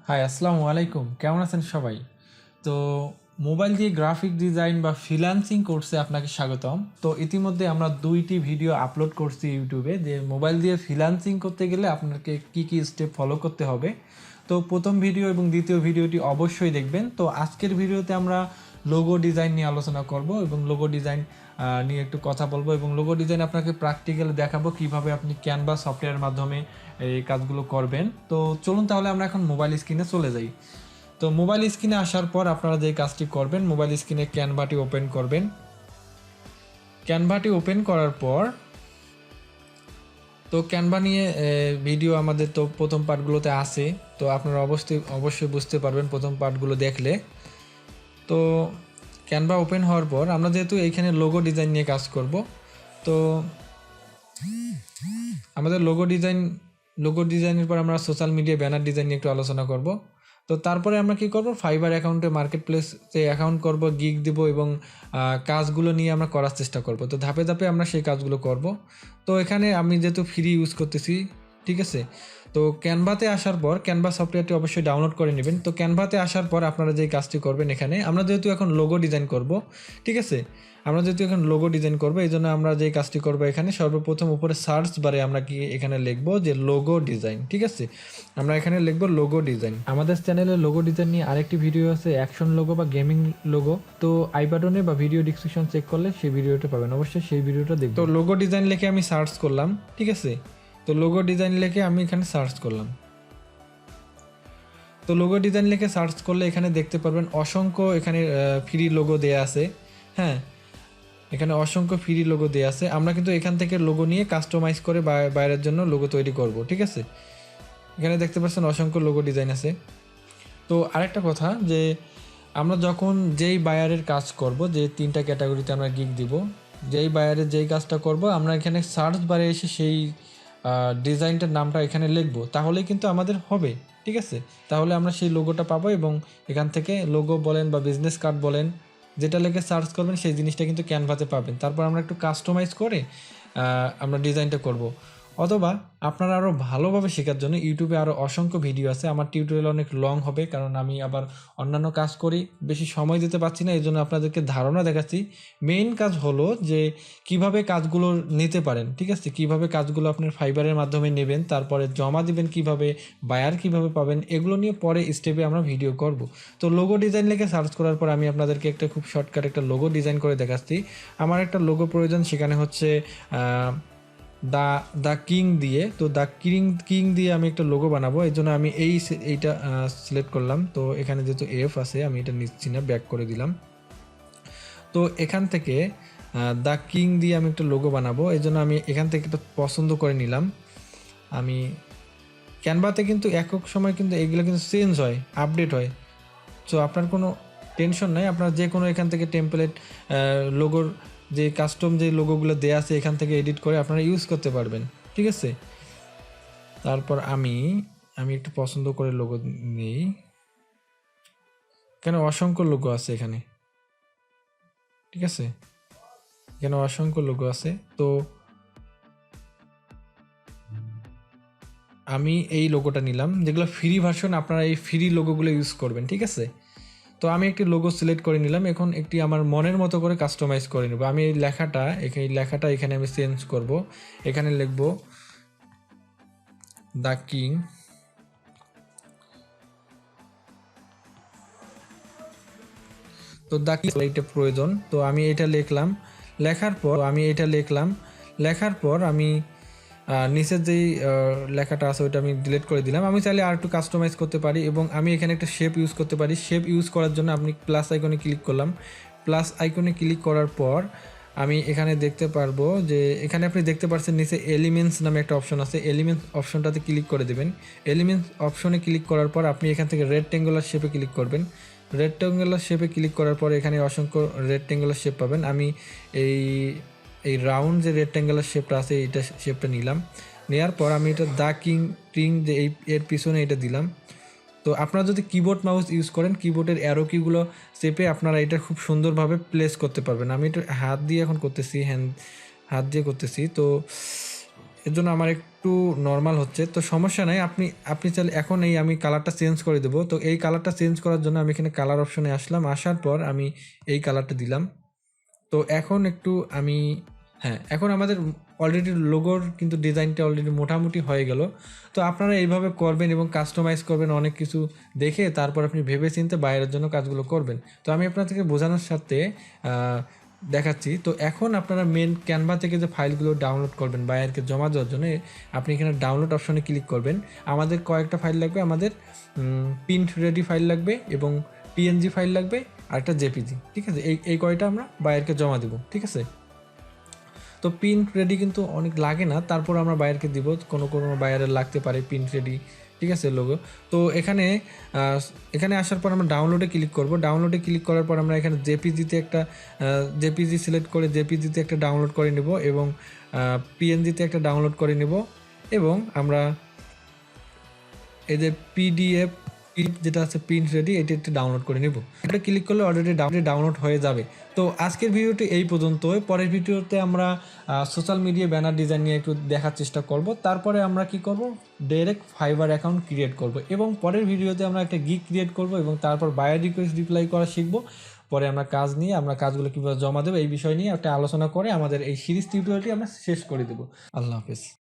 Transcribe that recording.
High, আসসালামু আলাইকুম। কেমন আছেন সবাই? তো মোবাইল দিয়ে গ্রাফিক ডিজাইন বা ফ্রিল্যান্সিং কোর্সে আপনাকে স্বাগতম। তো ইতিমধ্যে আমরা 2টি ভিডিও আপলোড করছি ইউটিউবে যে মোবাইল দিয়ে ফ্রিল্যান্সিং করতে গেলে আপনাকে কি স্টেপ ফলো করতে হবে। তো প্রথম ভিডিও এবং দ্বিতীয় ভিডিওটি অবশ্যই দেখবেন। তো আজকের ভিডিওতে আমরা লোগো ডিজাইন নিয়ে আলোচনা করব এবং লোগো ডিজাইন নিয়ে একটু কথা বলবো এবং লোগো ডিজাইন আপনাকে প্র্যাকটিক্যালি দেখাবো কিভাবে আপনি ক্যানভা সফটওয়্যারের মাধ্যমে এই কাজগুলো করবেন। তো চলুন তাহলে আমরা এখন মোবাইল স্ক্রিনে চলে যাই। তো মোবাইল স্ক্রিনে আসার পর আপনারা যে কাজটি করবেন, মোবাইল স্ক্রিনে ক্যানভাটি ওপেন করবেন। ক্যানভাটি ওপেন করার পর তো ক্যানভা নিয়ে ভিডিও আমাদের তো প্রথম পার্টগুলোতে আছে, তো আপনারা অবশ্যই বুঝতে পারবেন প্রথম পার্টগুলো দেখলে। তো ক্যানভা ওপেন হওয়ার পর আমরা যেহেতু এইখানে লোগো ডিজাইন নিয়ে কাজ করব, তো আমাদের লোগো ডিজাইনের পর আমরা সোশ্যাল মিডিয়া ব্যানার ডিজাইন নিয়ে একটু আলোচনা করব। তো তারপরে আমরা কি করব, ফাইবার অ্যাকাউন্টে মার্কেট প্লেসে অ্যাকাউন্ট করব, গিগ দিব এবং কাজগুলো নিয়ে আমরা করার চেষ্টা করব। তো ধাপে ধাপে আমরা সেই কাজগুলো করব। তো এখানে আমি যেহেতু ফ্রি ইউজ করতেছি, ঠিক আছে। তো ক্যানভাতে আসার পর ক্যানভা সফটওয়্যারটি অবশ্যই ডাউনলোড করে নেবেন। তো ক্যানভাতে আসার পর আপনারা যেই কাজটি করবেন, এখানে আমরা যেহেতু এখন লোগো ডিজাইন করব, ঠিক আছে, আমরা যেহেতু এখন লোগো ডিজাইন করবো, এই জন্য আমরা যেই কাজটি করবো, এখানে সর্বপ্রথম উপরে সার্চ বারে আমরা কি এখানে লিখবো যে লোগো ডিজাইন, ঠিক আছে। আমরা এখানে লিখবো লোগো ডিজাইন। আমাদের চ্যানেলে লোগো ডিজাইন নিয়ে আরেকটি ভিডিও আছে, অ্যাকশন লোগো বা গেমিং লোগো। তো আই বাটনে বা ভিডিও ডিসক্রিপশন চেক করলে সেই ভিডিওটা পাবেন, অবশ্যই সেই ভিডিওটা দেখবেন। তো লোগো ডিজাইন লিখে আমি সার্চ করলাম, ঠিক আছে। তো লোগো ডিজাইন লিখে আমি এখানে সার্চ করলাম। তো লোগো ডিজাইন লিখে সার্চ করলে এখানে দেখতে পারবেন অসংখ্য এখানে ফ্রি লোগো দেয়া আছে। হ্যাঁ, এখানে অসংখ্য ফ্রি লোগো দেওয়া আছে। আমরা কিন্তু এখান থেকে লোগো নিয়ে কাস্টমাইজ করে বাইরের জন্য লোগো তৈরি করব, ঠিক আছে। এখানে দেখতে পাচ্ছেন অসংখ্য লোগো ডিজাইন আছে। তো আরেকটা কথা, যে আমরা যখন যেই বায়ারের কাজ করব, যে 3টা ক্যাটাগরিতে আমরা গিগ দিব, যেই বায়ারের যেই কাজটা করব, আমরা এখানে সার্চ বারে এসে সেই ডিজাইনটার নামটা এখানে লিখবো, তাহলেই কিন্তু আমাদের হবে, ঠিক আছে। তাহলে আমরা সেই লোগোটা পাবো এবং এখান থেকে লোগো বলেন বা বিজনেস কার্ড বলেন, যেটা লিখে সার্চ করবেন সেই জিনিসটা কিন্তু ক্যানভাতে পাবেন। তারপর আমরা একটু কাস্টমাইজ করে আমরা ডিজাইনটা করব। অথবা আপনারা আরও ভালোভাবে শেখার জন্য ইউটিউবে আরও অসংখ্য ভিডিও আছে। আমার টিউটোরিয়াল অনেক লং হবে, কারণ আমি আবার অন্যান্য কাজ করি, বেশি সময় দিতে পারছি না, এই জন্য আপনাদেরকে ধারণা দেখাচ্ছি। মেইন কাজ হলো যে কিভাবে কাজগুলো নিতে পারেন, ঠিক আছে, কিভাবে কাজগুলো আপনার ফাইবারের মাধ্যমে নেবেন, তারপরে জমা দিবেন কিভাবে, বায়ার কিভাবে পাবেন, এগুলো নিয়ে পরে স্টেপে আমরা ভিডিও করব। তো লোগো ডিজাইন লিখে সার্চ করার পর আমি আপনাদেরকে একটা খুব শর্টকাট একটা লোগো ডিজাইন করে দেখাচ্ছি। আমার একটা লোগো প্রয়োজন, সেখানে হচ্ছে দ্য কিং দিয়ে। তো দ্য কিং দিয়ে আমি একটা লোগো বানাবো, এই জন্য আমি এইটা সিলেক্ট করলাম। তো এখানে যেহেতু এফ আছে, আমি এটা নিচ্ছি না, ব্যাক করে দিলাম। তো এখান থেকে দ্য কিং দিয়ে আমি একটা লোগো বানাবো, এই জন্য আমি এখান থেকে একটা পছন্দ করে নিলাম। আমি ক্যানভাতে কিন্তু একক সময় কিন্তু এগুলো কিন্তু চেঞ্জ হয়, আপডেট হয়। সো আপনার কোনো টেনশন নাই, আপনার যে কোনো এখান থেকে টেমপ্লেট লোগোর যে কাস্টম যে লোগোগুলো দেওয়া আছে এখান থেকে এডিট করে আপনারা ইউজ করতে পারবেন, ঠিক আছে। তারপর আমি একটু পছন্দ করে লোগো নিই। এখানে অসংখ্য লোগো আছে এখানে, ঠিক আছে, এখানে অসংখ্য লোগো আছে। তো আমি এই লোগোটা নিলাম, যেগুলো ফ্রি ভার্সন, আপনারা এই ফ্রি লোগোগুলো ইউজ করবেন, ঠিক আছে। তো আমি একটি লোগো সিলেক্ট করে নিলাম, এখন একটি আমার মনের মতো করে কাস্টমাইজ করে নেব। আমি এই লেখাটা এখানে আমি চেঞ্জ করব। এখানে লিখব দ্য কিং। তো দ্য কিং এটা প্রয়োজন, তো আমি এটা লিখলাম। লেখার পর আমি নিচের যেই লেখাটা আছে ওইটা আমি ডিলিট করে দিলাম। আমি চাইলে আর একটু কাস্টমাইজ করতে পারি এবং আমি এখানে একটা শেপ ইউজ করতে পারি। শেপ ইউজ করার জন্য আপনি প্লাস আইকনে ক্লিক করলাম। প্লাস আইকনে ক্লিক করার পর আমি এখানে দেখতে পারবো যে এখানে আপনি দেখতে পাচ্ছেন নিচে এলিমেন্টস নামে একটা অপশন আছে, এলিমেন্টস অপশনটাতে ক্লিক করে দেবেন। এলিমেন্টস অপশনে ক্লিক করার পর আপনি এখান থেকে রেক্ট্যাঙ্গুলার শেপে ক্লিক করবেন। রেক্ট্যাঙ্গুলার শেপে ক্লিক করার পর এখানে অসংখ্য রেক্ট্যাঙ্গুলার শেপ পাবেন। আমি এই রাউন্ড যে রেক্ট্যাঙ্গুলার শেপটা আছে এইটা শেপটা নিলাম। নেওয়ার পর আমি এটা দ্য কিং যে এর পিছনে এটা দিলাম। তো আপনারা যদি কিবোর্ড মাউস ইউজ করেন, কিবোর্ডের অ্যারো কিগুলো চেপে আপনারা এটা খুব সুন্দরভাবে প্লেস করতে পারবেন। আমি এটা হাত দিয়ে এখন করতেছি, হাত দিয়ে করতেছি। তো এর জন্য আমার একটু নর্মাল হচ্ছে, তো সমস্যা নাই। আপনি চাইলে এখন আমি কালারটা চেঞ্জ করে দেবো। তো এই কালারটা চেঞ্জ করার জন্য আমি এখানে কালার অপশনে আসলাম, আসার পর আমি এই কালারটা দিলাম। তো এখন একটু আমি হ্যাঁ, এখন আমাদের অলরেডি লোগোর কিন্তু ডিজাইনটা অলরেডি মোটামুটি হয়ে গেল। তো আপনারা এইভাবে করবেন এবং কাস্টমাইজ করবেন অনেক কিছু দেখে, তারপর আপনি ভেবে চিন্তে বাইরের জন্য কাজগুলো করবেন। তো আমি আপনাদেরকে বোঝানোর সাথে দেখাচ্ছি। তো এখন আপনারা মেন ক্যানভা থেকে যে ফাইলগুলো ডাউনলোড করবেন বায়ারকে জমা দেওয়ার জন্য, আপনি এখানে ডাউনলোড অপশনে ক্লিক করবেন। আমাদের কয়েকটা ফাইল লাগবে, আমাদের প্রিন্ট রেডি ফাইল লাগবে এবং পিএনজি ফাইল লাগবে আর একটা জেপিজি, ঠিক আছে। এই কয়টা আমরা বায়ারকে জমা দেবো, ঠিক আছে। তো প্রিন্ট রেডি কিন্তু অনেক লাগে না, তারপর আমরা বায়ারকে দিব, কোনো কোনো বায়ারের লাগতে পারে প্রিন্ট রেডি, ঠিক আছে, লোগো। তো এখানে আসার পর আমরা ডাউনলোডে ক্লিক করব। ডাউনলোডে ক্লিক করার পর আমরা এখানে জেপিজিতে একটা জেপিজি সিলেক্ট করে জেপিজিতে একটা ডাউনলোড করে নেব এবং পিএনজিতে একটা ডাউনলোড করে নেব এবং আমরা এই যে পিডিএফ যেটা আছে প্রিন্ট রেডি, এটি একটু ডাউনলোড করে নেব। এটা ক্লিক করলে অলরেডি ডাউনলোড হয়ে যাবে। তো আজকের ভিডিওটি এই পর্যন্তই। পরের ভিডিওতে আমরা সোশ্যাল মিডিয়া ব্যানার ডিজাইন নিয়ে একটু দেখার চেষ্টা করব। তারপরে আমরা কি করব, ডাইরেক্ট ফাইবার অ্যাকাউন্ট ক্রিয়েট করব এবং পরের ভিডিওতে আমরা একটা গিগ ক্রিয়েট করব এবং তারপর বায়ার রিকোয়েস্ট রিপ্লাই করা শিখব। পরে আমরা আমরা কাজগুলো কীভাবে জমা দেবো এই বিষয় নিয়ে একটা আলোচনা করে আমাদের এই সিরিজ টিউটোরিয়ালটি আমরা শেষ করে দেবো। আল্লাহ হাফেজ।